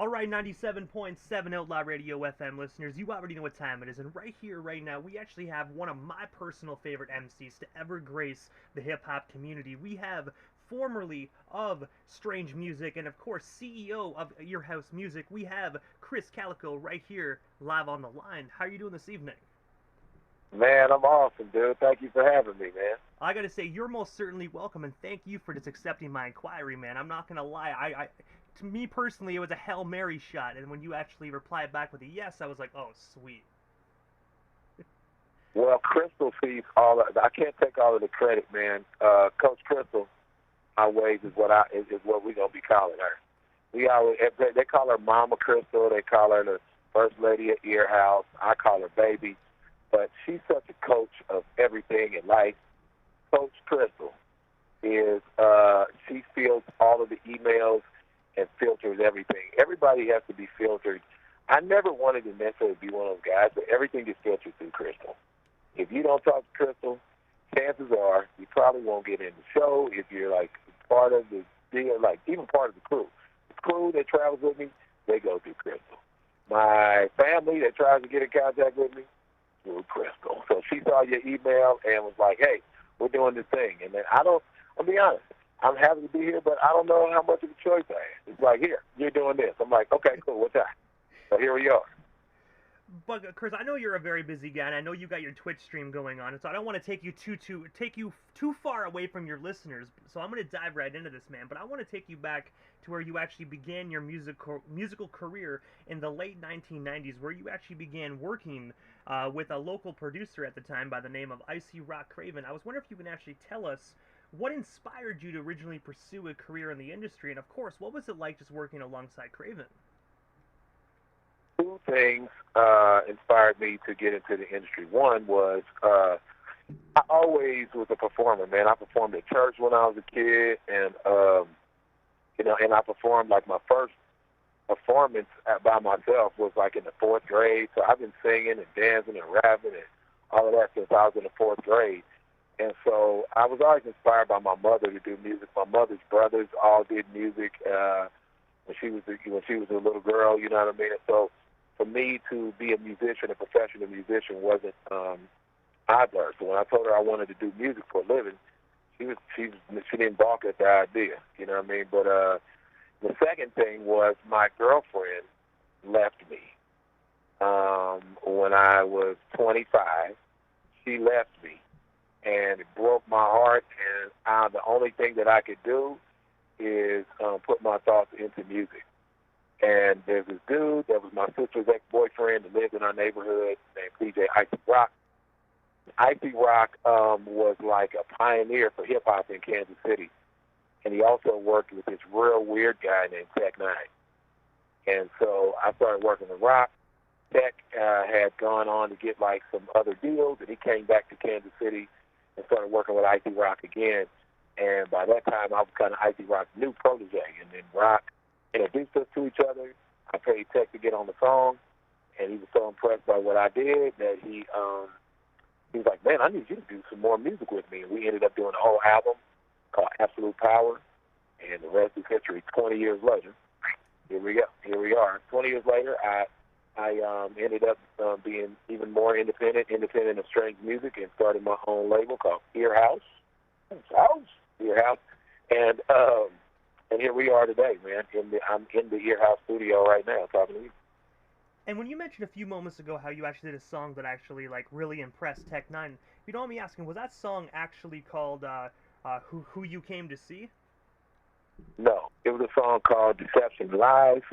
All right, 97.7 Outlaw Radio FM listeners, you already know what time it is, and right here, right now, we actually have one of my personal favorite MCs to ever grace the hip-hop community. We have formerly of Strange Music, and of course, CEO of Your House Music, we have Krizz Kaliko right here, live on the line. How are you doing this evening? Man, I'm awesome, dude. Thank you for having me, man. I gotta say, you're most certainly welcome, and thank you for just accepting my inquiry, man. I'm not gonna lie, to me personally, it was a Hail Mary shot, and when you actually replied back with a yes, I was like, oh, sweet. Well, Crystal sees all of, I can't take all of the credit, man. Coach Crystal, my ways is what we're gonna be calling her. We always they call her Mama Crystal. They call her the First Lady of Ear House. I call her Baby, but she's such a coach of everything in life. Coach Crystal is she fields all of the emails and filters everything. Everybody has to be filtered. I never wanted to necessarily be one of those guys, but everything is filtered through Crystal. If you don't talk to Crystal, chances are you probably won't get in the show. If you're like part of the deal, like even part of the crew that travels with me, they go through Crystal. My family that tries to get in contact with me, through Crystal. So she saw your email and was like, hey, we're doing this thing. And then I'll be honest, I'm happy to be here, but I don't know how much of a choice I have. It's like, here, you're doing this. I'm like, okay, cool, what time? So here we are. But Krizz, I know you're a very busy guy, and I know you got your Twitch stream going on, and so I don't want to take you too far away from your listeners. So I'm going to dive right into this, man. But I want to take you back to where you actually began your musical career in the late 1990s, where you actually began working with a local producer at the time by the name of Icy Rock Craven. I was wondering if you can actually tell us what inspired you to originally pursue a career in the industry, and of course, what was it like just working alongside Craven? Two things inspired me to get into the industry. One was I always was a performer, man. I performed at church when I was a kid, and and I performed like my first performance by myself was like in the fourth grade. So I've been singing and dancing and rapping and all of that since I was in the fourth grade. And so I was always inspired by my mother to do music. My mother's brothers all did music when she was a little girl. You know what I mean? And so for me to be a musician, a professional musician, wasn't either. So when I told her I wanted to do music for a living, she didn't balk at the idea. You know what I mean? But the second thing was my girlfriend left me when I was 25. She left me, and it broke my heart. And the only thing that I could do is put my thoughts into music. And there's this dude that was my sister's ex-boyfriend that lived in our neighborhood named PJ Icy Rock. Icy Rock was like a pioneer for hip-hop in Kansas City. And he also worked with this real weird guy named Tech-9. And so I started working with Rock. Tech had gone on to get like some other deals, and he came back to Kansas City and started working with Icy Rock again. And by that time, I was kind of Icy Rock's new protege. And then Rock introduced us to each other. I paid Tech to get on the song, and he was so impressed by what I did that he was like, man, I need you to do some more music with me. And we ended up doing a whole album called Absolute Power, and the rest is history. 20 years later, here we go. Here we are. 20 years later, I ended up being even more independent of Strange Music, and started my own label called Ear House. Ear House. And here we are today, man. I'm in the Ear House studio right now talking to you. And when you mentioned a few moments ago how you actually did a song that actually like really impressed Tech-9, if you don't mind me asking, was that song actually called Who You Came to See? No, it was a song called Deception Live.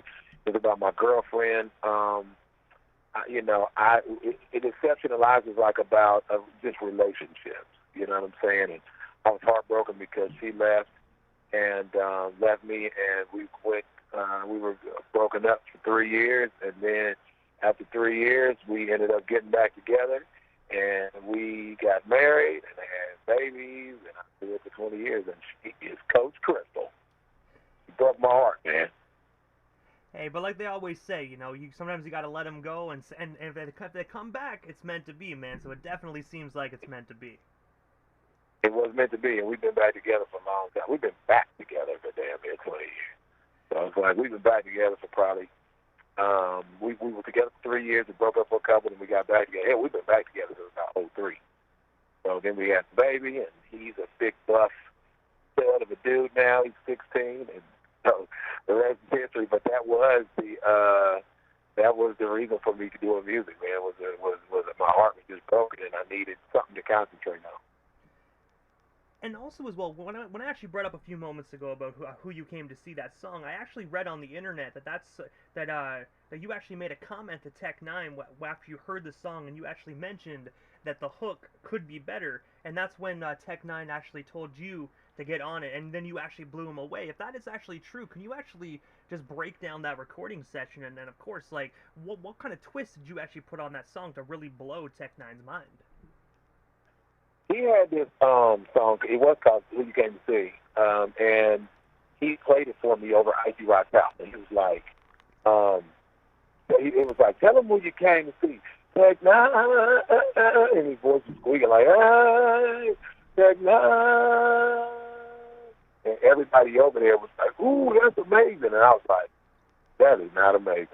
It was about my girlfriend. Deception Live is like about just relationships. You know what I'm saying? And I was heartbroken because she left me, and we were broken up for 3 years, and then after 3 years, we ended up getting back together, and we got married and had babies, and I did it for 20 years, and she is Coach Crystal. She broke my heart, man. Hey, but like they always say, sometimes you gotta let them go, and if they come back, it's meant to be, man. So it definitely seems like it's meant to be. It was meant to be, and we've been back together for a long time. We've been back together for damn near 20 years. So it's like we've been back together for probably we were together for 3 years. We broke up for a couple, and we got back together. Hell, we've been back together since about '03. So then we had the baby, and he's a big buff stud of a dude now. He's 16, and so the rest is history. But that was the reason for me doing music, man. Was that my heart was just broken, and I needed something to concentrate on. And also as well, when I actually brought up a few moments ago about who you came to see that song, I actually read on the internet that you actually made a comment to Tech Nine after you heard the song, and you actually mentioned that the hook could be better, and that's when Tech Nine actually told you to get on it, and then you actually blew him away. If that is actually true, can you actually just break down that recording session, and then of course, like, what kind of twist did you actually put on that song to really blow Tech Nine's mind? He had this song. It was called "Who You Came to See," and he played it for me over Icy Rock's house. And he was like, it was like, "Tell him who you came to see." Tech Nine, and his voice was squeaking like, "Hey, Tech Nine," and everybody over there was like, "Ooh, that's amazing!" And I was like, "That is not amazing,"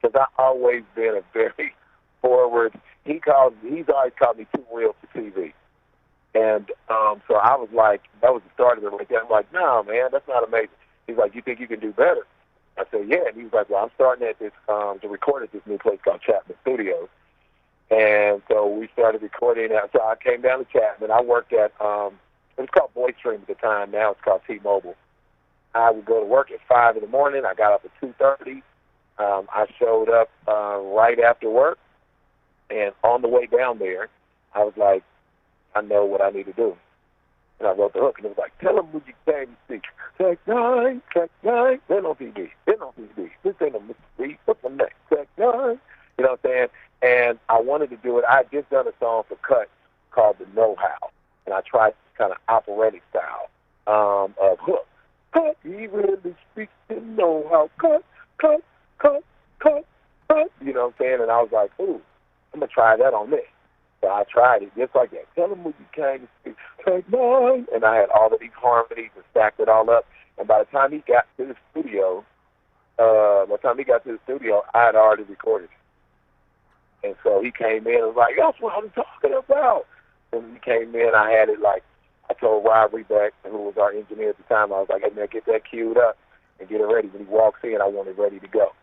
because I've always been a very forward. He's always called me too real for TV. And so I was like, that was the start of it right there. I'm like, no, man, that's not amazing. He's like, you think you can do better? I said, yeah. And he was like, well, I'm starting at this, to record at this new place called Chapman Studios. And so we started recording. So I came down to Chapman. I worked at, it was called VoiceStream at the time. Now it's called T-Mobile. I would go to work at 5 in the morning. I got up at 2:30. I showed up right after work. And on the way down there, I was like, I know what I need to do. And I wrote the hook, and it was like, tell them what you came to see. Tech Nine, then on TV, This ain't a mystery. What's my name? Tech Nine. You know what I'm saying? And I wanted to do it. I had just done a song for Cut called The Know-How. And I tried this kind of operatic style of hook. Cut, he really speaks the know-how. Cut. You know what I'm saying? And I was like, ooh, I'm going to try that on this. So I tried it just like that. Tell them what you came to see. Take mine. And I had all of these harmonies and stacked it all up. And by the time he got to the studio, I had already recorded it. And so he came in and was like, that's what I'm talking about. And he came in, I had it like, I told Rob Rebeck, who was our engineer at the time, I was like, hey, man, get that queued up and get it ready. When he walks in, I want it ready to go.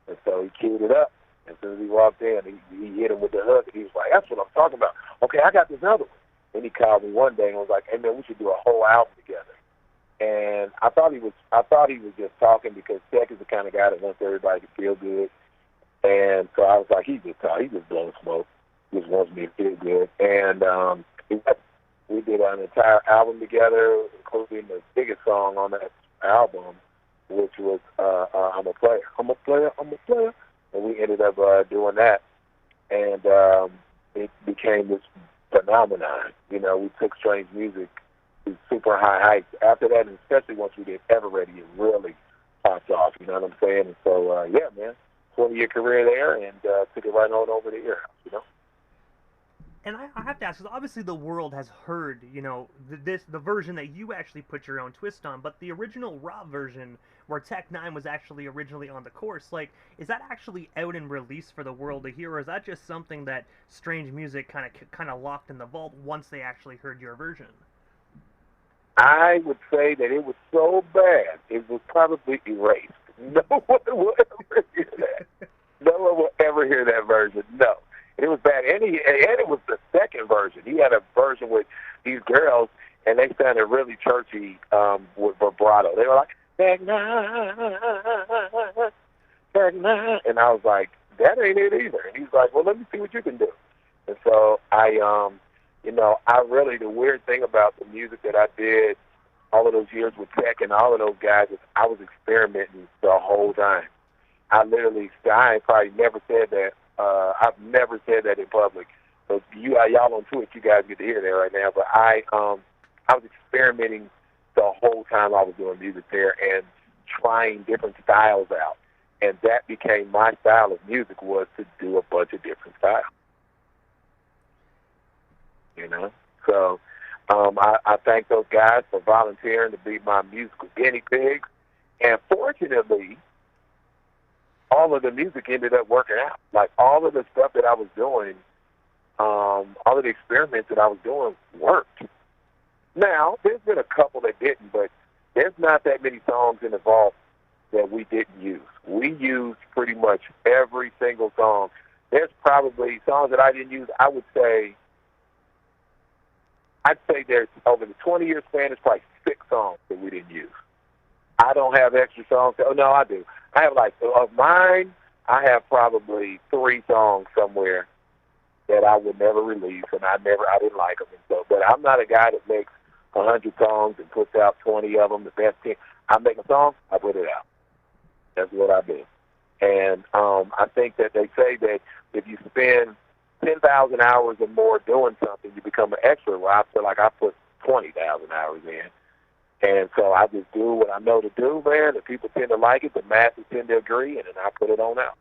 And so he queued it up. As soon as he walked in, he hit him with the hook, and he was like, that's what I'm talking about. Okay, I got this other one. Then he called me one day and was like, hey, man, we should do a whole album together. And I thought he was just talking because Tech is the kind of guy that wants everybody to feel good. And so I was like, he's just blowing smoke. He just wants me to feel good. And we did an entire album together, including the biggest song on that album, which was I'm a Player. And we ended up doing that, and it became this phenomenon. You know, we took Strange Music to super high heights. After that, and especially once we did Ever Ready, it really popped off. You know what I'm saying? And so, yeah, man, 20-year career there, and took it right on over the ear, you know? And I have to ask, because obviously the world has heard, you know, the version that you actually put your own twist on, but the original raw version where Tech Nine was actually originally on the chorus, like, is that actually out and released for the world to hear, or is that just something that Strange Music kind of locked in the vault once they actually heard your version? I would say that it was so bad, it was probably erased. No one will ever hear that. No one will ever hear that version, no. It was bad, and it was the second version. He had a version with these girls, and they sounded really churchy with vibrato. They were like, Tech Nine, and I was like, that ain't it either. And he's like, well, let me see what you can do. And so the weird thing about the music that I did all of those years with Tech and all of those guys is I was experimenting the whole time. I probably never said that. I've never said that in public. So y'all on Twitch, you guys get to hear that right now. But I was experimenting the whole time I was doing music there and trying different styles out. And that became my style of music, was to do a bunch of different styles. You know? So I thank those guys for volunteering to be my musical guinea pigs. And fortunately, all of the music ended up working out. Like all of the stuff that I was doing, all of the experiments that I was doing worked. Now, there's been a couple that didn't, but there's not that many songs in the vault that we didn't use. We used pretty much every single song. There's probably songs that I didn't use. I'd say there's, over the 20-year span, there's probably 6 songs that we didn't use. I don't have extra songs. Oh, no, I do. I have, like, of mine, I have probably 3 songs somewhere that I would never release, and I didn't like them. And so, but I'm not a guy that makes 100 songs and puts out 20 of them, the best 10. I make a song, I put it out. That's what I do. And I think that they say that if you spend 10,000 hours or more doing something, you become an expert. Well, I feel like I put 20,000 hours in. And so I just do what I know to do, man. The people tend to like it, the masses tend to agree, and then I put it on out.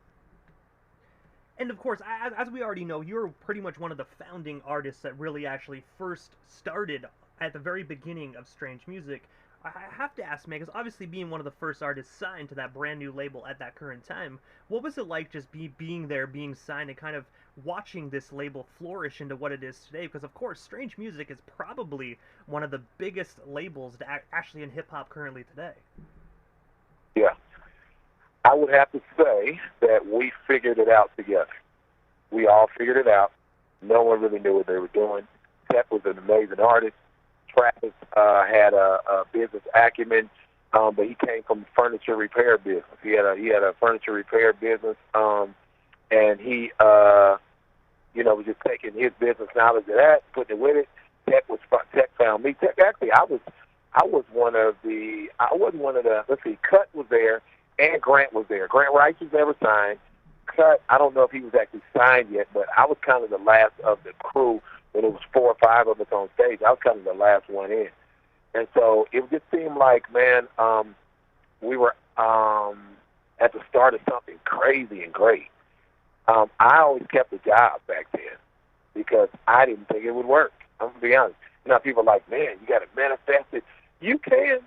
And of course, as we already know, you're pretty much one of the founding artists that really actually first started at the very beginning of Strange Music. I have to ask, man, because obviously being one of the first artists signed to that brand new label at that current time, what was it like just being there, being signed, and kind of watching this label flourish into what it is today? Because of course, Strange Music is probably one of the biggest labels actually in hip-hop currently today. Yeah. I would have to say that we figured it out together. We all figured it out. No one really knew what they were doing. Tech was an amazing artist. Travis had a business acumen, but he came from the furniture repair business. He had a furniture repair business, and he was just taking his business knowledge of that, putting it with it. Tech found me. Tech, actually, I wasn't one of the. Let's see, Cut was there and Grant was there. Grant Rice was never signed. Cut, I don't know if he was actually signed yet, but I was kind of the last of the crew. When it was 4 or 5 of us on stage, I was kind of the last one in. And so it just seemed like, man, we were at the start of something crazy and great. I always kept a job back then because I didn't think it would work. I'm going to be honest. You know, people are like, man, you got to manifest it. You can.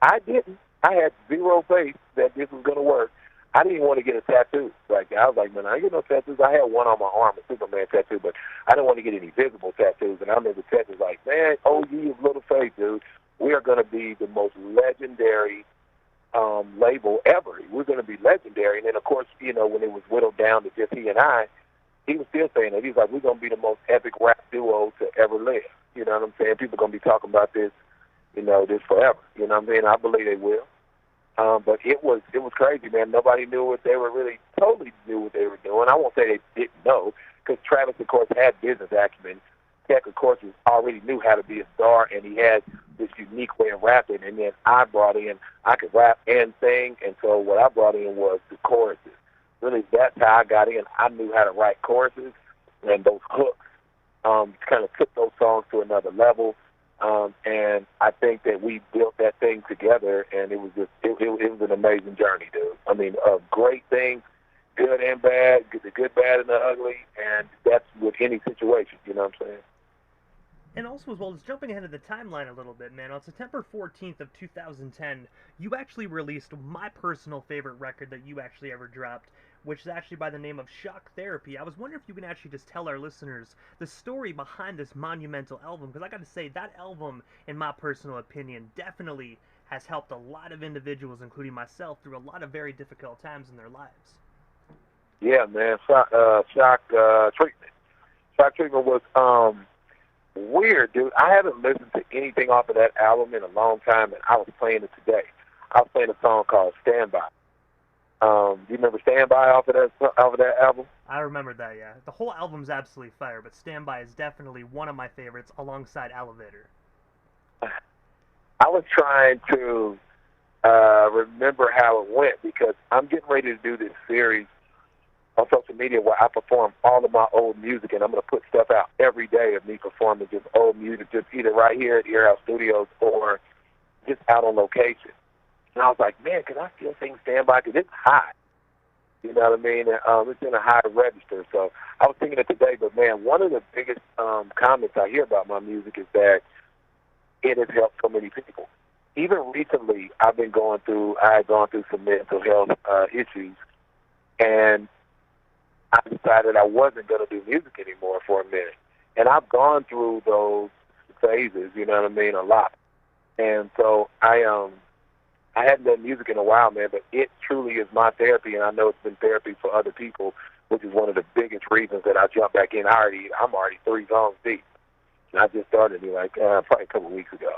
I didn't. I had zero faith that this was going to work. I didn't want to get a tattoo. Like I was like, man, I ain't get no tattoos. I had one on my arm, a Superman tattoo, but I didn't want to get any visible tattoos. And I remember Ted was like, man, OG is Little Faith, dude. We are going to be the most legendary label ever. We're going to be legendary. And then, of course, you know, when it was whittled down to just he and I, he was still saying that. He was like, we're going to be the most epic rap duo to ever live. You know what I'm saying? People are going to be talking about this, you know, this forever. You know what I'm saying? I believe they will. But it was crazy, man. Nobody knew what they were really totally knew what they were doing. I won't say they didn't know, because Travis, of course, had business acumen. Tech, of course, already knew how to be a star, and he had this unique way of rapping. And then I could rap and sing, and so what I brought in was the choruses. Really, that's how I got in. I knew how to write choruses, and those hooks kind of took those songs to another level. And I think that we built that thing together, and it was an amazing journey, dude. I mean, great things, good and bad, the good, bad, and the ugly, and that's with any situation, you know what I'm saying? And also, as well, just jumping ahead of the timeline a little bit, man, on September 14th of 2010, you actually released my personal favorite record that you actually ever dropped, which is actually by the name of Shock Therapy. I was wondering if you can actually just tell our listeners the story behind this monumental album, because I got to say, that album, in my personal opinion, definitely has helped a lot of individuals, including myself, through a lot of very difficult times in their lives. Yeah, man, Shock Treatment. Shock Treatment was weird, dude. I haven't listened to anything off of that album in a long time, and I was playing it today. I was playing a song called Stand By. Do you remember Stand By off of that album? I remember that, yeah. The whole album's absolutely fire, but Stand By is definitely one of my favorites alongside Elevator. I was trying to remember how it went, because I'm getting ready to do this series on social media where I perform all of my old music, and I'm going to put stuff out every day of me performing just old music, just either right here at Earhouse Studios or just out on location. And I was like, man, can I still sing Stand By? Because it's high. You know what I mean? It's in a high register. So I was singing it today, but, man, one of the biggest comments I hear about my music is that it has helped so many people. even recently, I had gone through some mental health issues, and I decided I wasn't going to do music anymore for a minute. And I've gone through those phases, you know what I mean, a lot. And so I hadn't done music in a while, man, but it truly is my therapy, and I know it's been therapy for other people, which is one of the biggest reasons that I jumped back in. I'm already 3 songs deep, and I just started probably a couple of weeks ago.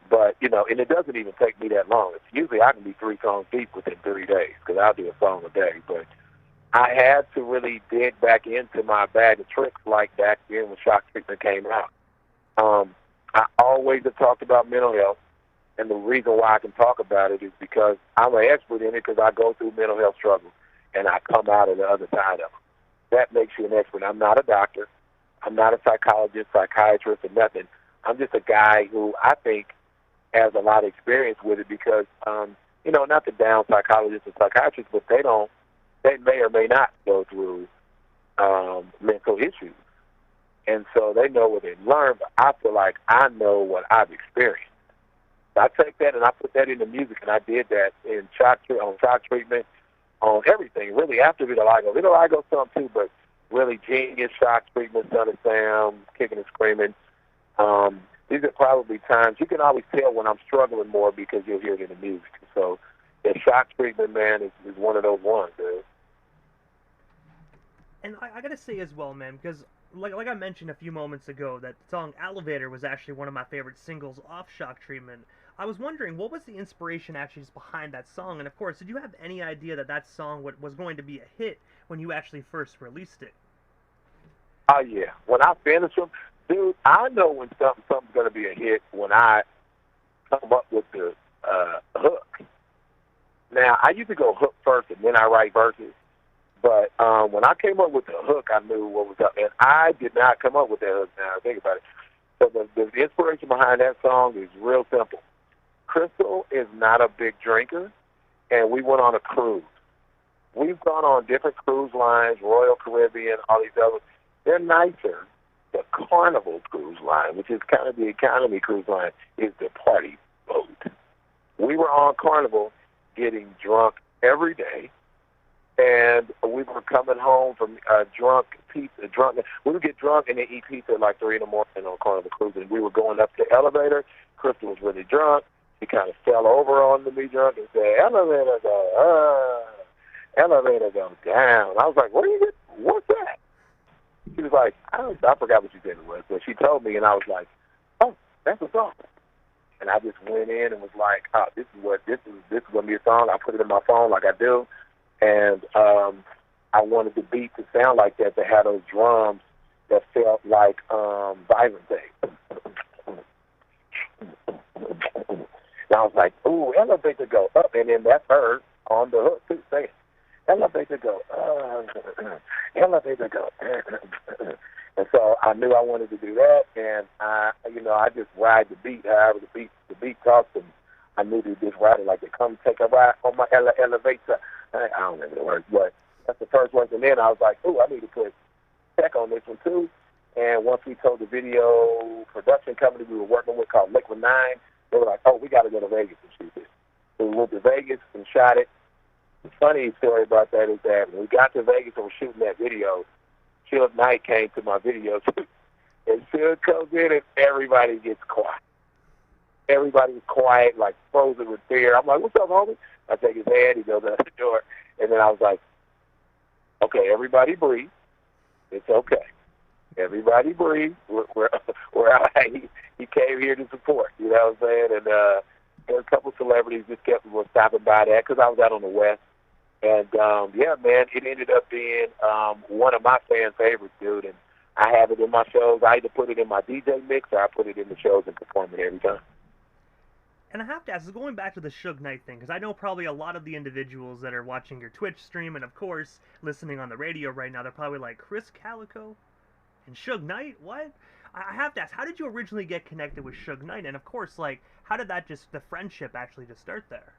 But, you know, and it doesn't even take me that long. It's usually I can be 3 songs deep within 3 days because I'll do a song a day. But I had to really dig back into my bag of tricks like back then when Shock Treatment came out. I always have talked about mental health. And the reason why I can talk about it is because I'm an expert in it because I go through mental health struggles and I come out of the other side of them. That makes you an expert. I'm not a doctor. I'm not a psychologist, psychiatrist, or nothing. I'm just a guy who I think has a lot of experience with it because, you know, not to down psychologists and psychiatrists, but they may or may not go through mental issues. And so they know what they've learned, but I feel like I know what I've experienced. I take that and I put that into music, and I did that on Shock Treatment, on everything, really, after Vitiligo. Vitiligo some too, but really Genius, Shock Treatment, Son of Sam, Kicking and Screaming. These are probably times, you can always tell when I'm struggling more because you'll hear it in the music. So the Shock Treatment, man, is one of those ones, dude. And I gotta say as well, man, because like I mentioned a few moments ago, that song Elevator was actually one of my favorite singles off Shock Treatment. I was wondering, what was the inspiration actually just behind that song? And of course, did you have any idea that song was going to be a hit when you actually first released it? Oh, yeah. When I finish them, dude, I know when something's going to be a hit when I come up with the hook. Now, I used to go hook first and then I write verses. But when I came up with the hook, I knew what was up. And I did not come up with that hook now. Think about it. So the inspiration behind that song is real simple. Crystal is not a big drinker, and we went on a cruise. We've gone on different cruise lines, Royal Caribbean, all these others. They're nicer. The Carnival cruise line, which is kind of the economy cruise line, is the party boat. We were on Carnival getting drunk every day, and we were coming home from drunk. We would get drunk and then eat pizza at like 3 in the morning on Carnival Cruise, and we were going up the elevator. Crystal was really drunk. She kind of fell over onto me drunk and said, "Elevator go, elevator go down." I was like, what's that? She was like, I forgot what she said it was, but she told me, and I was like, oh, that's a song. And I just went in and was like, oh, this is going to be a song. I put it in my phone like I do, and I wanted the beat to sound like that, to have those drums that felt like violent things. And I was like, ooh, elevator go up, and then that's her on the hook too, saying, elevator go, elevator go. And so I knew I wanted to do that, and I just ride the beat, however the beat talks, and I knew to just ride it like they come take a ride on my elevator. I don't remember the words, but that's the first one. And then I was like, ooh, I need to put tech on this one too. And once we told the video production company we were working with called Liquid 9, they were like, oh, we got to go to Vegas and shoot this. So we went to Vegas and shot it. The funny story about that is that when we got to Vegas and were shooting that video, Suge Knight came to my video shoot. And Suge comes in and everybody gets quiet. Everybody was quiet, like frozen with fear. I'm like, what's up, homie? I take his hand, he goes out the door. And then I was like, okay, everybody breathe. It's okay. Everybody breathe. We're all right. He came here to support, you know what I'm saying? And there were a couple celebrities just were stopping by that because I was out on the West. And, yeah, man, it ended up being one of my fan favorites, dude. And I have it in my shows. I either put it in my DJ mix or I put it in the shows and perform it every time. And I have to ask, going back to the Suge Knight thing, because I know probably a lot of the individuals that are watching your Twitch stream and, of course, listening on the radio right now, they're probably like, Krizz, Kaliko, and Suge Knight? What? I have to ask, how did you originally get connected with Suge Knight? And, of course, like, how did the friendship actually just start there?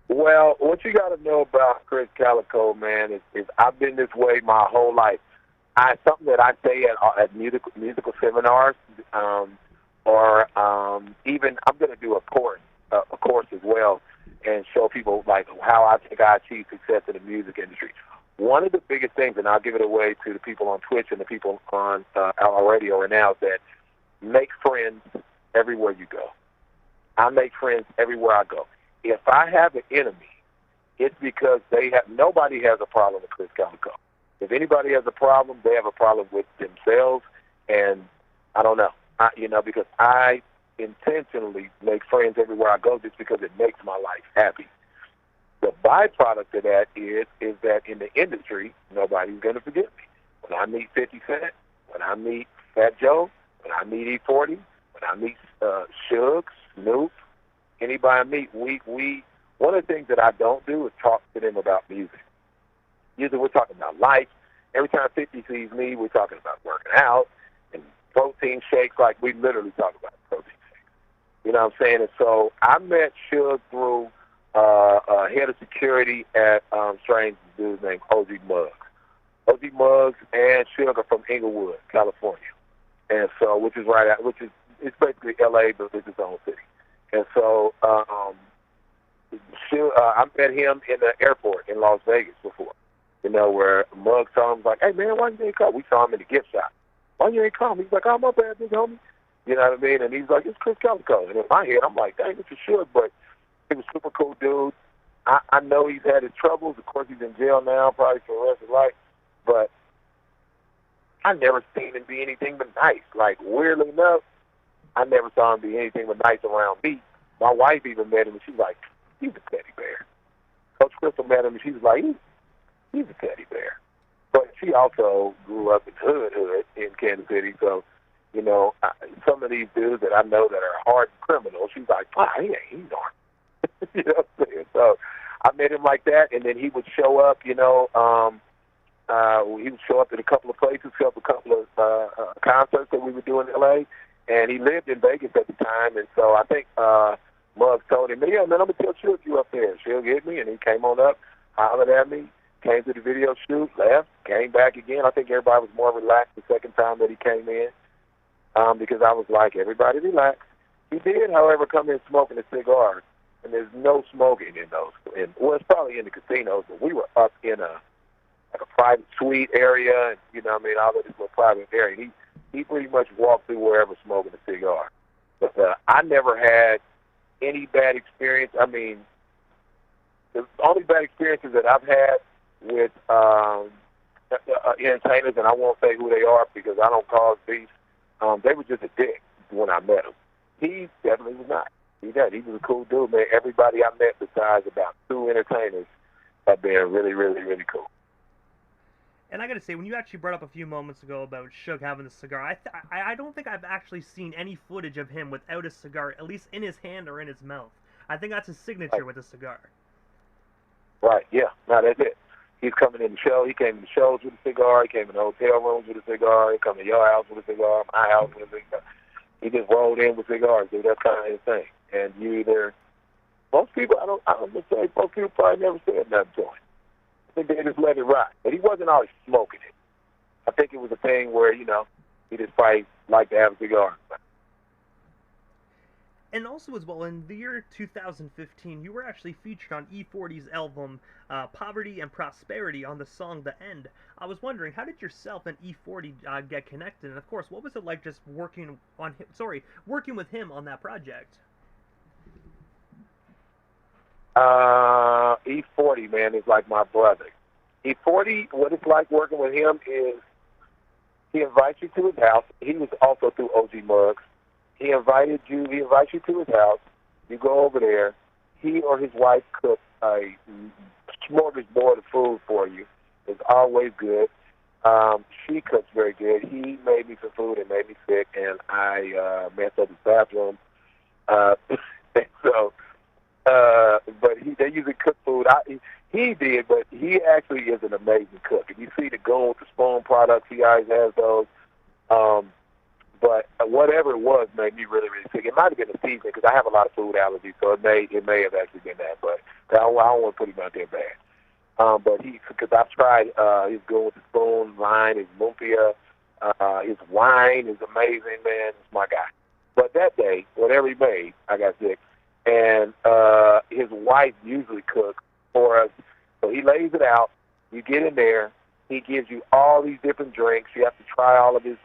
Well, what you got to know about Krizz Kaliko, man, is I've been this way my whole life. Something that I say at musical seminars, or even I'm going to do a course as well, and show people like how I think I achieve success in the music industry. One of the biggest things, and I'll give it away to the people on Twitch and the people on Outlaw Radio right now, is that make friends everywhere you go. I make friends everywhere I go. If I have an enemy, it's because nobody has a problem with Krizz Kaliko. If anybody has a problem, they have a problem with themselves, and I don't know. Because I intentionally make friends everywhere I go just because it makes my life happy. The byproduct of that is that in the industry, nobody's going to forget me. When I meet 50 Cent, when I meet Fat Joe, when I meet E40, when I meet Suge, Snoop, anybody I meet, we one of the things that I don't do is talk to them about music. Usually we're talking about life. Every time 50 sees me, we're talking about working out and protein shakes. Like, we literally talk about protein shakes. You know what I'm saying? And so I met Suge through head of security at strange dude named OG Muggs. OG Muggs and Suge are from Inglewood, California, and so it's basically LA, but it's its own city. And so I met him in the airport in Las Vegas before. Where Muggs told him, like, "Hey man, why you ain't call?" We saw him in the gift shop. "Why you ain't call me?" He's like, "Oh, my bad, big homie." You know what I mean? And he's like, "It's Krizz Kaliko." And in my head, I'm like, "Dang, it's a Suge," but he was a super cool dude. I know he's had his troubles. Of course, he's in jail now, probably for the rest of his life. But I never seen him be anything but nice. Like, weirdly enough, I never saw him be anything but nice around me. My wife even met him, and she's like, "He's a teddy bear." Coach Crystal met him, and she was like, he's a teddy bear. But she also grew up in hood in Kansas City. So, some of these dudes that I know that are hardened criminals, she's like, he's on. You know what I'm saying? So I met him like that, and then he would show up, he would show up at a couple of places, show up at a couple of concerts that we would do in L.A., and he lived in Vegas at the time, and so I think Muggs told him, "Yeah, man, I'm going to tell Suge you up there." Suge hit me, and he came on up, hollered at me, came to the video shoot, left, came back again. I think everybody was more relaxed the second time that he came in because I was like, "Everybody relax." He did, however, come in smoking a cigar, and there's no smoking in those. It's probably in the casinos, but we were up in a private suite area, and, all of this little private area. He pretty much walked through wherever smoking a cigar. But I never had any bad experience. I mean, the only bad experiences that I've had with entertainers, and I won't say who they are because I don't cause beef, they were just a dick when I met them. He definitely was not. He was a cool dude, man. Everybody I met besides about 2 entertainers have been really, really, really cool. And I gotta say, when you actually brought up a few moments ago about Suge having the cigar, I don't think I've actually seen any footage of him without a cigar, at least in his hand or in his mouth. I think that's his signature with a cigar. Right, yeah. No, that's it. He's coming in the show. He came in the shows with a cigar. He came in the hotel rooms with a cigar. He come to your house with a cigar, my house with a cigar. He just rolled in with cigars, dude. That's kind of his thing. And most people probably never said nothing to him. I think they just let it ride. But he wasn't always smoking it. I think it was a thing where, he just probably liked to have a cigar. And also as well, in the year 2015, you were actually featured on E40's album Poverty and Prosperity on the song The End. I was wondering, how did yourself and E40 get connected? And of course, what was it like just working with him on that project? E40, man, is like my brother. E40, what it's like working with him is he invites you to his house. He was also through OG Muggs. He invites you to his house. You go over there. He or his wife cooks a smorgasbord of food for you. It's always good. She cooks very good. He made me some food and made me sick, and I messed up his bathroom. But they usually cook food. He did, but he actually is an amazing cook. If you see the Goon with the Spoon products, he always has those. But whatever it was made me really, really sick. It might have been the seasoning because I have a lot of food allergies, so it may have actually been that. But I don't want to put him out there bad. But because I've tried his Goon with the Spoon line, his lumpia, his wine is amazing, man. It's my guy. But that day, whatever he made, I got sick. And his wife usually cooks for us. So he lays it out. You get in there. He gives you all these different drinks. You have to try all of his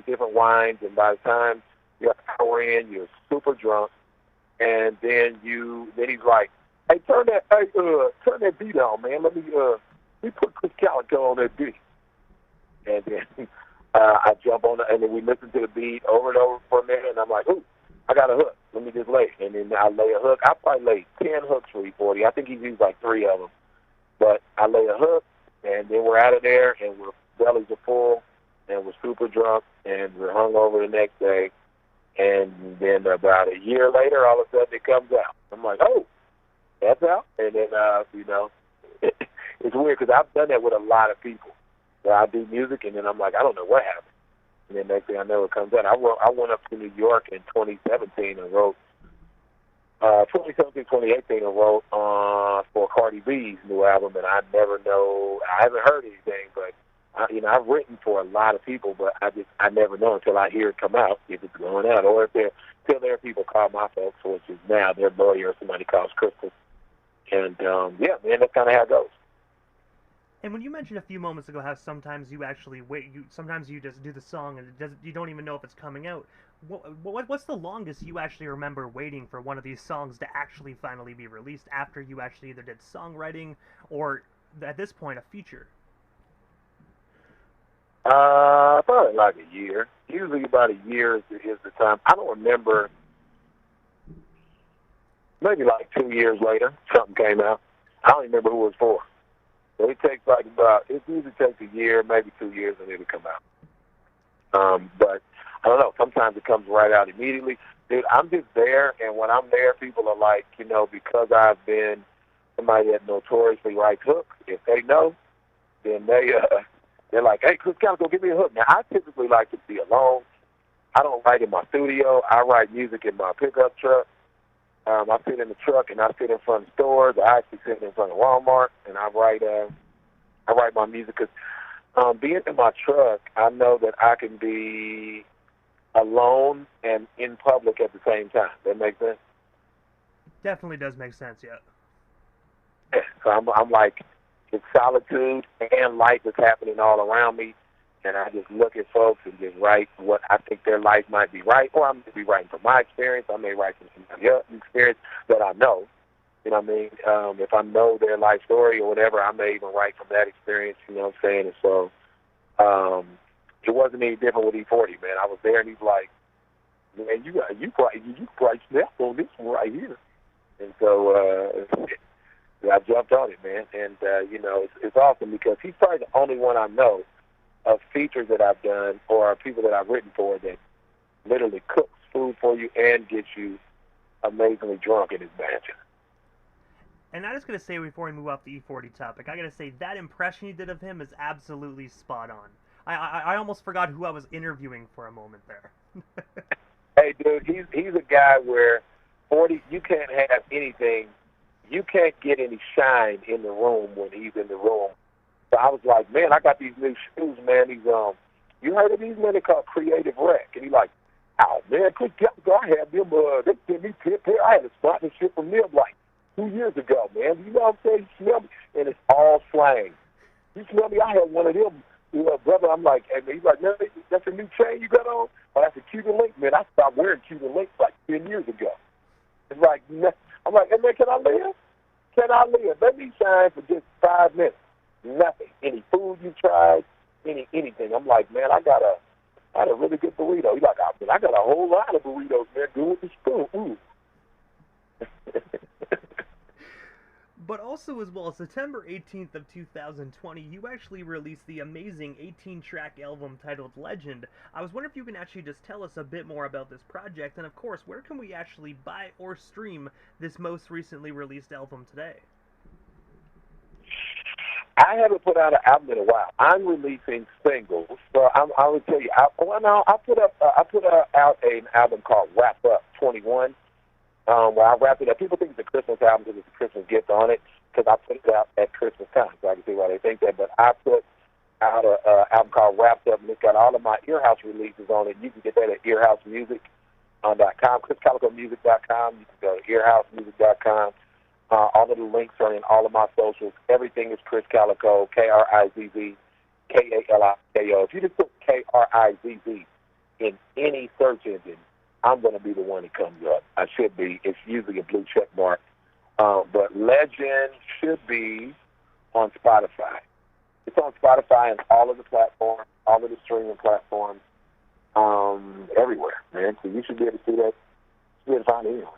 different wines. And by the time you're an hour in, you're super drunk. And then he's like, "Hey, turn that beat on, man. Let me put Chris Kaliko on that beat." And then I jump on and then we listen to the beat over and over for a minute. And I'm like, "Ooh, I got a hook. Let me just lay it." And then I lay a hook. I probably laid 10 hooks for E40. I think he's used like 3 of them. But I lay a hook, and then we're out of there, and our bellies are full, and we're super drunk, and we're hungover the next day. And then about a year later, all of a sudden it comes out. I'm like, "Oh, that's out?" And then, it's weird because I've done that with a lot of people. Where I do music, and then I'm like, I don't know what happened. And then next thing I know, it comes out. I went up to New York in 2017 and wrote 2017, 2018, and wrote for CKOR-DB's new album, and I haven't heard anything, but I've written for a lot of people, but I never know until I hear it come out if it's going out, or till there are people call my folks, which is now their lawyer or somebody calls Crystal, and yeah, man, that's kind of how it goes. And when you mentioned a few moments ago how sometimes you actually wait, sometimes you just do the song and you don't even know if it's coming out. What's the longest you actually remember waiting for one of these songs to actually finally be released after you actually either did songwriting or, at this point, a feature? Probably like a year. Usually about a year is the time. I don't remember. Maybe like 2 years later, something came out. I don't even remember who it was for. So it usually takes a year, maybe 2 years, and it'll come out. But I don't know. Sometimes it comes right out immediately. Dude, I'm just there, and when I'm there, people are like, because I've been somebody that notoriously writes hooks, if they know, then they're like, "Hey, Chris Kaliko, give me a hook." Now, I typically like to be alone. I don't write in my studio. I write music in my pickup truck. I sit in the truck and I sit in front of stores. I actually sit in front of Walmart and I write my music because being in my truck, I know that I can be alone and in public at the same time. That makes sense? Definitely does make sense, yeah. Yeah. So I'm like, it's solitude and life is happening all around me. And I just look at folks and just write what I think their life might be right. Or I may be writing from my experience. I may write from somebody else's experience that I know. You know what I mean? If I know their life story or whatever, I may even write from that experience, you know what I'm saying? And so it wasn't any different with E40, man. I was there and he's like, "Man, you probably snapped on this one right here." And so I jumped on it, man. And, it's awesome because he's probably the only one I know of features that I've done or people that I've written for that literally cooks food for you and gets you amazingly drunk in his mansion. And I just gotta say before we move off the E40 topic, I gotta say that impression you did of him is absolutely spot on. I almost forgot who I was interviewing for a moment there. Hey, dude, he's a guy where 40, you can't have anything, you can't get any shine in the room when he's in the room. So I was like, "Man, I got these new shoes, man. These you heard of these, man? They're called Creative Rec." And he's like, "Oh man, Chris Kaliko, I had them. They sent me 10 pair. I had a sponsorship from them like 2 years ago, man. You know what I'm saying? You smell me, and it's all slang. You smell me? I had one of them, brother." I'm like, "Hey man," he's like, "Man, that's a new chain you got on? Oh, that's a Cuban link, man. I stopped wearing Cuban links like 10 years ago." It's like, I'm like, "Hey man, can I live? Can I live? Let me shine for just 5 minutes." Nothing. Any food you tried, anything. I'm like, "Man, I had a really good burrito." He's like, I got a whole lot of burritos, man. Good with the spoon. Ooh. But also as well, September 18th of 2020, you actually released the amazing 18-track album titled Legend. I was wondering if you can actually just tell us a bit more about this project, and of course, where can we actually buy or stream this most recently released album today? I haven't put out an album in a while. I'm releasing singles, so I will tell you. I put out an album called Wrap Up 21, where I wrapped it up. People think it's a Christmas album because it's a Christmas gift on it, because I put it out at Christmas time, so I can see why they think that. But I put out an album called Wrapped Up, and it's got all of my Earhouse releases on it. You can get that at Earhouse Music. KrizCalikoMusic.com. You can go to earhousemusic.com. All of the links are in all of my socials. Everything is Krizz Kaliko, Krizz Kaliko. If you just put Krizz in any search engine, I'm going to be the one that comes up. I should be. It's usually a blue check mark. But Legend should be on Spotify. It's on Spotify and all of the platforms, all of the streaming platforms, everywhere, man. So you should be able to see that. You should be able to find it anywhere.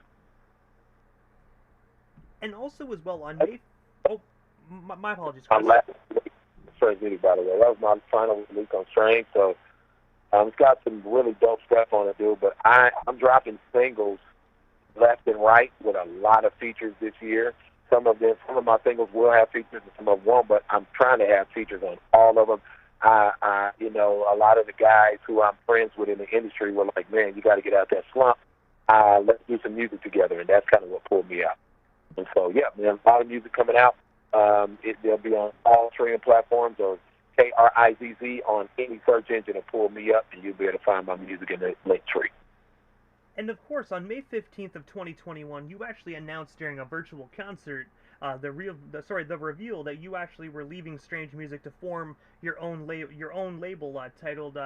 And also as well on May... Oh, my apologies, Krizz. I'm laughing. Strange music, by the way. That was my final week on Strange, so it's got some really dope stuff on it, dude. But I'm dropping singles left and right with a lot of features this year. Some of my singles will have features and some of them won't, but I'm trying to have features on all of them. A lot of the guys who I'm friends with in the industry were like, man, you got to get out that slump. Let's do some music together, and that's kind of what pulled me out. And so, yeah, man, a lot of music coming out. They'll be on all streaming platforms or Krizz on any search engine and pull me up, and you'll be able to find my music in the link tree. And of course, on May 15th of 2021, you actually announced during a virtual concert the reveal that you actually were leaving Strange Music to form your own label titled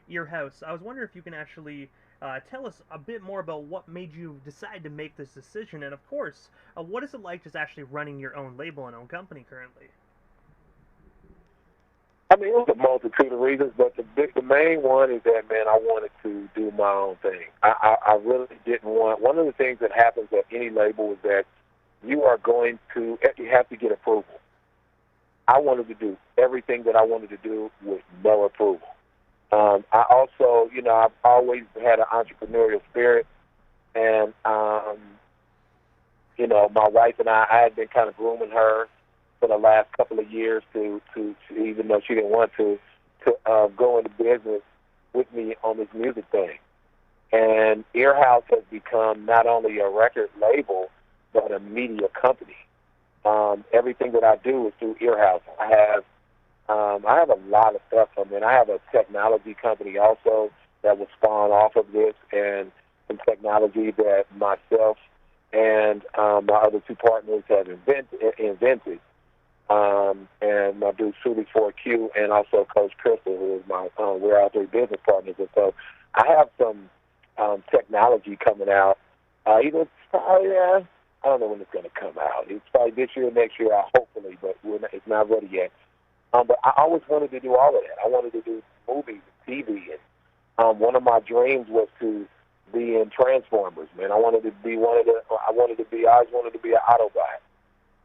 Earhouse. I was wondering if you can actually tell us a bit more about what made you decide to make this decision, and of course, what is it like just actually running your own label and own company currently? I mean, it was a multitude of reasons, but the main one is that, man, I wanted to do my own thing. I really didn't want... One of the things that happens at any label is that you have to get approval. I wanted to do everything that I wanted to do with no approval. I also, I've always had an entrepreneurial spirit, and, my wife and I had been kind of grooming her for the last couple of years to even though she didn't want to go into business with me on this music thing. And Earhouse has become not only a record label, but a media company. Everything that I do is through Earhouse. I have a lot of stuff. I mean, I have a technology company also that was spawned off of this, and some technology that myself and my other two partners have invented. And I do Suge 4Q and also Coach Crystal, who is we're our three business partners. And so I have some technology coming out. I don't know when it's going to come out. It's probably this year or next year, hopefully, but it's not ready yet. But I always wanted to do all of that. I wanted to do movies and TV. And one of my dreams was to be in Transformers, man. I always wanted to be an Autobot,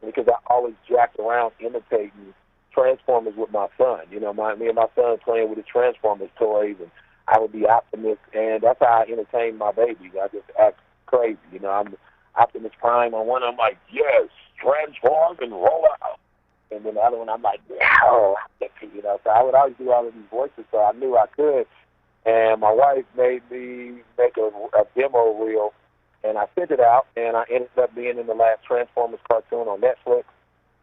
because I always jacked around imitating Transformers with my son. Me and my son playing with the Transformers toys, and I would be Optimus, and that's how I entertain my babies. I just act crazy. I'm Optimus Prime on one, I'm like, yes, transform and roll out. And then the other one, I'm like, no. So I would always do all of these voices, so I knew I could. And my wife made me make a demo reel, and I sent it out, and I ended up being in the last Transformers cartoon on Netflix.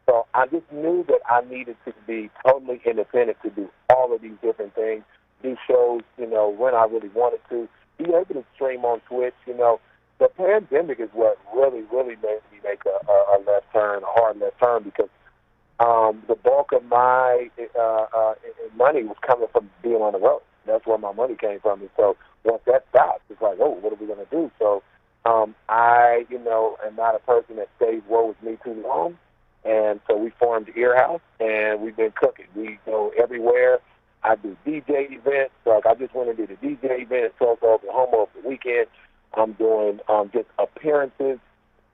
So I just knew that I needed to be totally independent to do all of these different things, do shows, when I really wanted to, be able to stream on Twitch. The pandemic is what really, really made me make a hard left turn, because the bulk of my money was coming from being on the road. That's where my money came from. And so once that stopped, it's like, oh, what are we going to do? So I, am not a person that stays woe with me too long. And so we formed Earhouse, and we've been cooking. We go everywhere. I do DJ events. Like I just went and did a DJ event in Tulsa, Oklahoma over the weekend. I'm doing just appearances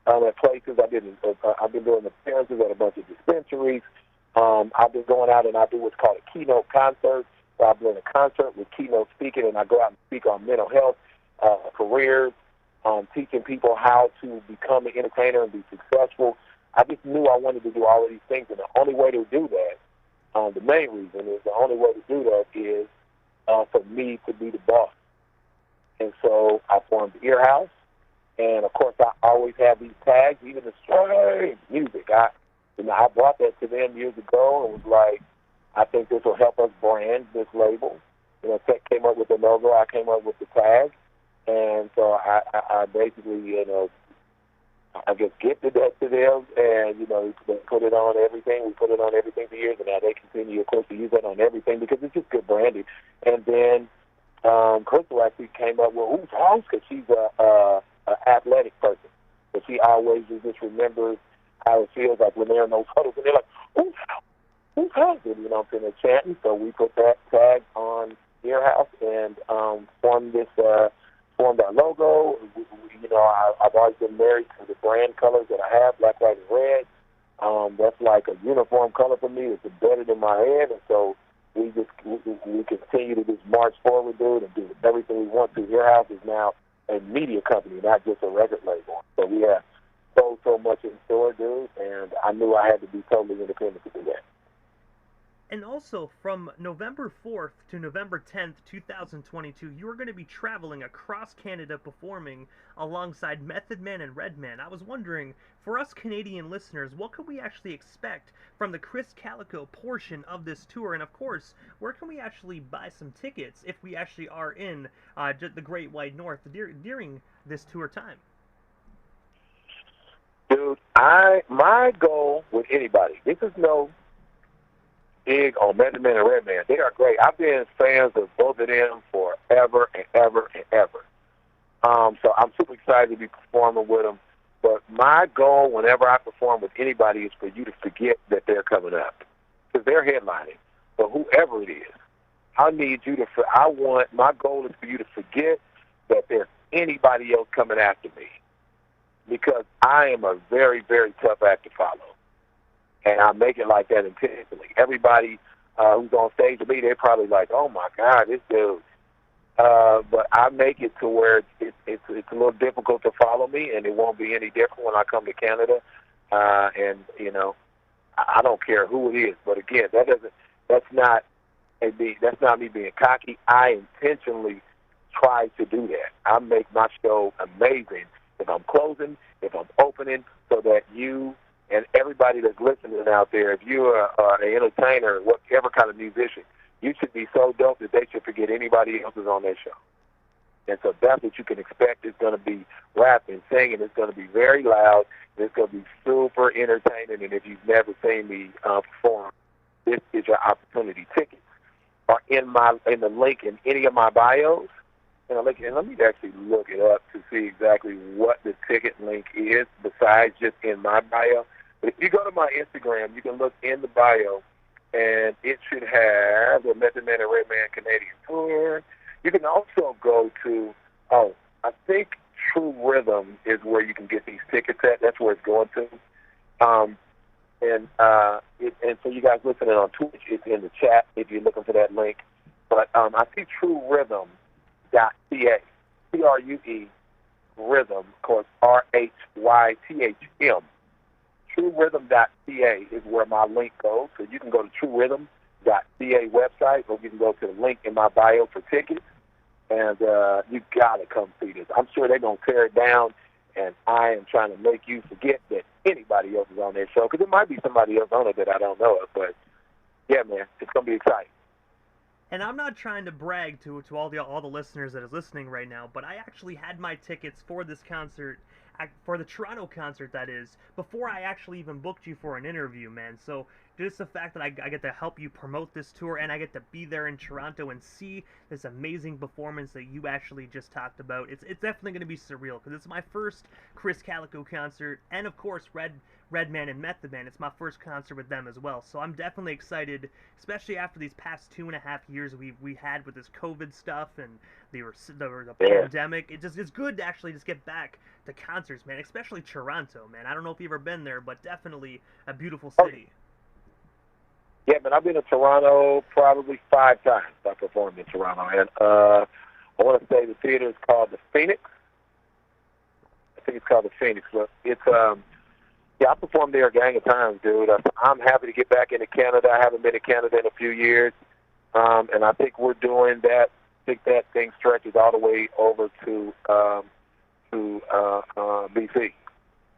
at places. I've been doing appearances at a bunch of dispensaries. I've been going out and I do what's called a keynote concert. So I'm doing a concert with keynote speaking, and I go out and speak on mental health, careers, teaching people how to become an entertainer and be successful. I just knew I wanted to do all of these things, and the only way to do that, the main reason is the only way to do that is for me to be the boss. And so I formed Earhouse, and of course I always have these tags, even the strange music. I brought that to them years ago and was like, I think this will help us brand this label. Tech came up with the logo, I came up with the tag, And so I basically, you know, I just gifted that to them, and, you know, they put it on everything. We put it on everything for years, and now they continue, of course, to use that on everything because it's just good branding. And then Crystal actually came up with who's house because she's a athletic person, but she always just remembers how it feels like when they're in those huddles, and they're like, who's house? And, you know what I'm saying, they're chanting. So we put that tag on Ear House and formed our logo. You know, I've always been married to the brand colors that I have, black, white, and red. That's like a uniform color for me. It's embedded in my head, and so we continue to just march forward, dude, and do everything we want to. Ear House is now a media company, not just a record label. So we have so much in store, dude, and I knew I had to be totally independent to do that. And also, from November 4th to November 10th, 2022, you are going to be traveling across Canada performing alongside Method Man and Redman. I was wondering, for us Canadian listeners, what can we actually expect from the Krizz Kaliko portion of this tour? And of course, where can we actually buy some tickets if we actually are in the Great White North during this tour time? Dude, my goal with anybody, this is no dig on Method Man and Redman. They are great. I've been fans of both of them forever and ever and ever. So I'm super excited to be performing with them. But my goal whenever I perform with anybody is for you to forget that they're coming up. Because they're headlining. But whoever it is, my goal is for you to forget that there's anybody else coming after me. Because I am a very, very tough act to follow. And I make it like that intentionally. Everybody who's on stage with me, they're probably like, oh, my God, this dude. But I make it to where it's a little difficult to follow me, and it won't be any different when I come to Canada. And, you know, I don't care who it is. But, again, that's not me being cocky. I intentionally try to do that. I make my show amazing if I'm closing, if I'm opening, so that you and everybody that's listening out there, if you're an entertainer, whatever kind of musician, you should be so dope that they should forget anybody else is on their show. And so that's what you can expect. It's going to be rapping, singing. It's going to be very loud. It's going to be super entertaining. And if you've never seen me perform, this is your opportunity. Tickets are in the link in any of my bios. And let me actually look it up to see exactly what the ticket link is besides just in my bio. But if you go to my Instagram, you can look in the bio, and it should have the Method Man and Redman Canadian Tour. You can also go to, I think True Rhythm is where you can get these tickets at. That's where it's going to. And so you guys listening on Twitch, it's in the chat if you're looking for that link. But I see TrueRhythm.ca, TRUE, Rhythm, of course, RHYTHM. TrueRhythm.ca is where my link goes. So you can go to TrueRhythm.ca website, or you can go to the link in my bio for tickets. And you got to come see this. I'm sure they're going to tear it down, and I am trying to make you forget that anybody else is on their show, because there might be somebody else on it that I don't know of. But, yeah, man, it's going to be exciting. And I'm not trying to brag to all the listeners that is listening right now, but I actually had my tickets for this concert, for the Toronto concert, that is, before I actually even booked you for an interview, man. So just the fact that I get to help you promote this tour, and I get to be there in Toronto and see this amazing performance that you actually just talked about, it's definitely going to be surreal, because it's my first Krizz Kaliko concert, and of course Redman and Method Man. It's my first concert with them as well, so I'm definitely excited, especially after these past 2.5 years we had with this COVID stuff and the pandemic. It's good to actually just get back to concerts, man, especially Toronto, man. I don't know if you've ever been there, but definitely a beautiful city. Yeah, man, I've been to Toronto probably 5 times. I performed in Toronto, and I want to say the theater is called the Phoenix. I think it's called the Phoenix. But it's I performed there a gang of times, dude. I'm happy to get back into Canada. I haven't been to Canada in a few years, and I think we're doing that. I think that thing stretches all the way over to BC,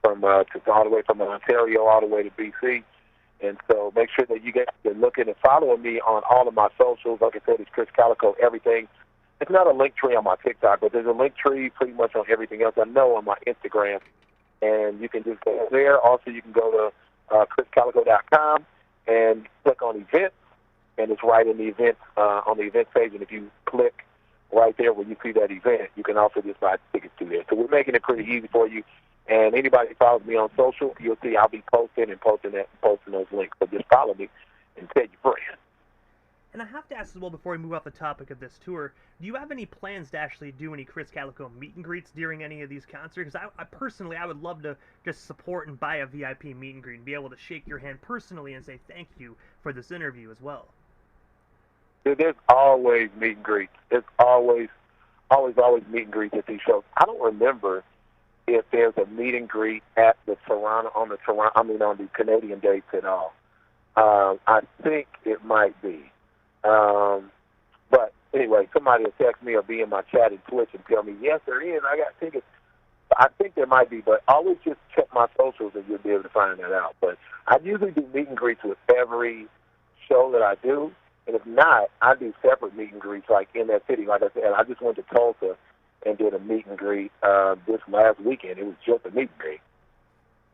all the way from Ontario all the way to BC. And so make sure that you guys are looking and following me on all of my socials. Like I said, it's Krizz Kaliko, everything. it's not a link tree on my TikTok, but there's a link tree pretty much on everything else I know on my Instagram. And you can just go there. Also, you can go to KrizzCaliko.com and click on events, and it's right in the event on the event page. And if you click right there where you see that event, you can also just buy tickets through there. So we're making it pretty easy for you. And anybody who follows me on social, you'll see I'll be posting those links. So just follow me and tell your friends. And I have to ask as well, before we move off the topic of this tour, do you have any plans to actually do any Krizz Kaliko meet and greets during any of these concerts? Because I personally, I would love to just support and buy a VIP meet and greet and be able to shake your hand personally and say thank you for this interview as well. Dude, there's always meet and greets. There's always meet and greets at these shows. I don't remember if there's a meet and greet at the on the Canadian dates at all. I think it might be. But anyway, somebody will text me or be in my chat and Twitch and tell me, yes, there is. I got tickets. I think there might be, but always just check my socials and you'll be able to find that out. But I usually do meet and greets with every show that I do. And if not, I do separate meet and greets like in that city. Like I said, I just went to Tulsa and did a meet and greet this last weekend. It was just a meet and greet.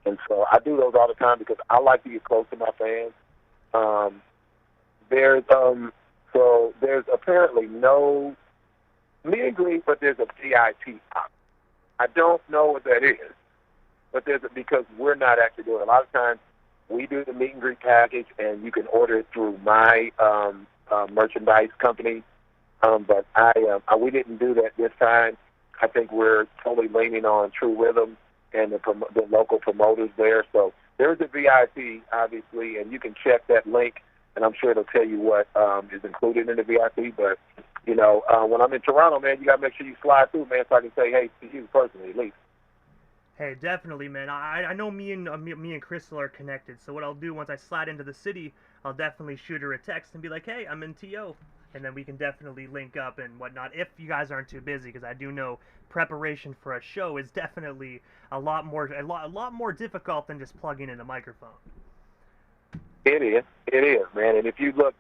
And so I do those all the time because I like to get close to my fans. There's apparently no meet and greet, but there's a VIP option. I don't know what that is, but because we're not actually doing it. A lot of times we do the meet and greet package, and you can order it through my merchandise company. But we didn't do that this time. I think we're totally leaning on True Rhythm and the local promoters there. So there's a VIP, obviously, and you can check that link, and I'm sure it'll tell you what is included in the VIP. But, you know, when I'm in Toronto, man, you got to make sure you slide through, man, so I can say hey to you personally at least. Hey, definitely, man. I know me and Crystal are connected, so what I'll do once I slide into the city, I'll definitely shoot her a text and be like, hey, I'm in TO. And then we can definitely link up and whatnot if you guys aren't too busy, because I do know preparation for a show is definitely a lot more difficult than just plugging in a microphone. It is, man. And if you look,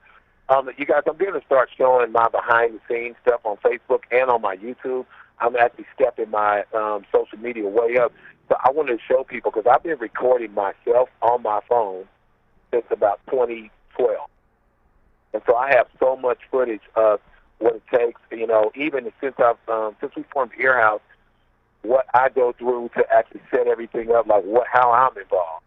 you guys, I'm going to start showing my behind-the-scenes stuff on Facebook and on my YouTube. I'm actually stepping my social media way up. So I wanted to show people, because I've been recording myself on my phone since about 2012. And so I have so much footage of what it takes, you know, even since we formed Earhouse, what I go through to actually set everything up, like how I'm involved.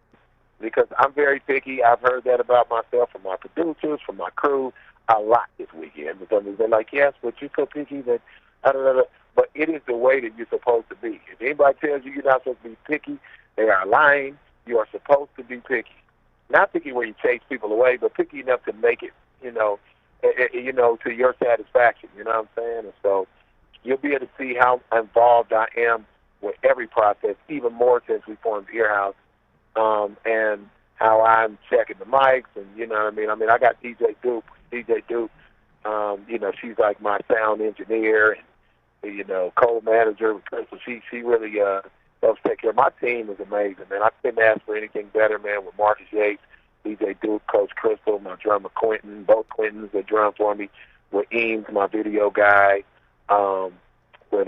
Because I'm very picky. I've heard that about myself from my producers, from my crew, a lot this weekend. Because they're like, yes, but you're so picky that, but it is the way that you're supposed to be. If anybody tells you you're not supposed to be picky, they are lying. You are supposed to be picky. Not picky where you chase people away, but picky enough to make it, you know, to your satisfaction. You know what I'm saying? And so you'll be able to see how involved I am with every process, even more since we formed Earhouse, and how I'm checking the mics, and you know what I mean? I got DJ Duke, you know, she's like my sound engineer and, you know, co-manager with Crystal. She really helps take care of my team. Is amazing, man. I couldn't ask for anything better, man, with Marcus Yates, DJ Duke, Coach Crystal, my drummer Quentin, both Quentins that drum for me, with Eames, my video guy, with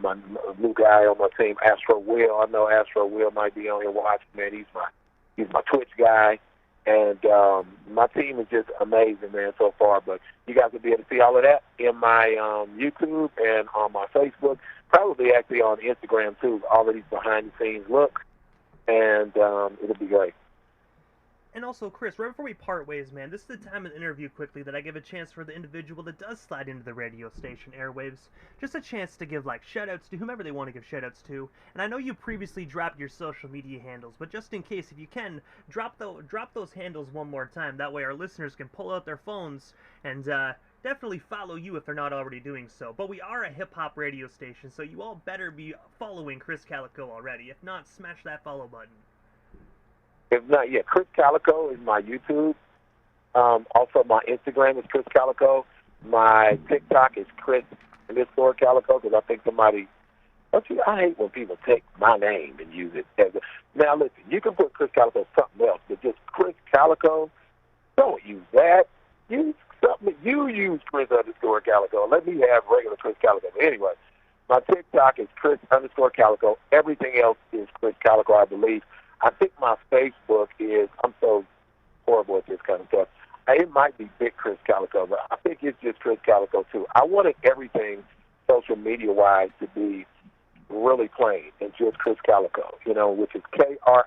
my new guy on my team, Astro Will. I know Astro Will might be on here watching, man. He's my Twitch guy. And my team is just amazing, man, so far. But you guys will be able to see all of that in my YouTube and on my Facebook, probably actually on Instagram, too, all of these behind-the-scenes looks. And it'll be great. And also, Chris, right before we part ways, man, this is the time of the interview quickly that I give a chance for the individual that does slide into the radio station airwaves, just a chance to give, like, shout-outs to whomever they want to give shout-outs to. And I know you previously dropped your social media handles, but just in case, if you can, drop those handles one more time. That way our listeners can pull out their phones and definitely follow you if they're not already doing so. But we are a hip-hop radio station, so you all better be following Krizz Kaliko already. If not, smash that follow button. If not, yeah, Krizz Kaliko is my YouTube. Also, my Instagram is Krizz Kaliko. My TikTok is Krizz_Kaliko, because I think somebody, I hate when people take my name and use it as a, now listen, you can put Krizz Kaliko something else, but just Krizz Kaliko, don't use that. Use something you use Krizz_Kaliko. Let me have regular Krizz Kaliko. But anyway, my TikTok is Krizz_Kaliko. Everything else is Krizz Kaliko, I believe. I think my Facebook is, I'm so horrible at this kind of stuff. It might be Big Krizz Kaliko, but I think it's just Krizz Kaliko too. I wanted everything social media-wise to be really plain and just Krizz Kaliko, which is KrizZKaliko.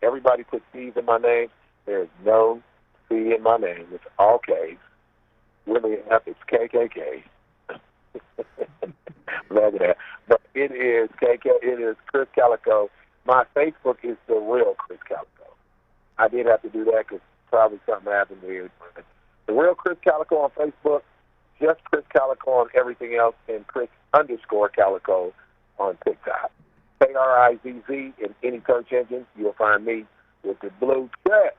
Everybody puts C's in my name. There's no C in my name. It's all K's. Really enough, it's KKK. Love that. But it is Krizz Kaliko. My Facebook is the real Krizz Kaliko. I did have to do that because probably something happened weird. The real Krizz Kaliko on Facebook, just Krizz Kaliko on everything else, and Krizz_Kaliko on TikTok. KRIZZ in any search engine, you'll find me with the blue check.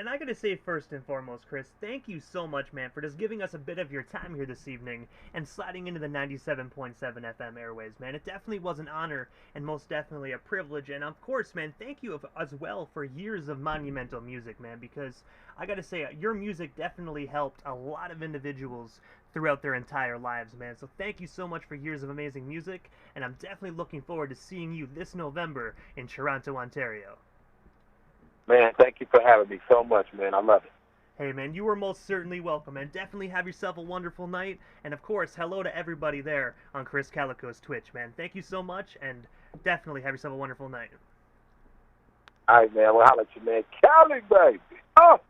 And I gotta say first and foremost, Krizz, thank you so much, man, for just giving us a bit of your time here this evening and sliding into the 97.7 FM airways, man. It definitely was an honor and most definitely a privilege. And of course, man, thank you as well for years of monumental music, man, because I gotta say, your music definitely helped a lot of individuals throughout their entire lives, man. So thank you so much for years of amazing music, and I'm definitely looking forward to seeing you this November in Toronto, Ontario. Man, thank you for having me so much, man. I love it. Hey, man, you are most certainly welcome, and definitely have yourself a wonderful night. And, of course, hello to everybody there on Krizz Kaliko's Twitch, man. Thank you so much, and definitely have yourself a wonderful night. All right, man. Well, holla at you, man. Cali, baby. Oh!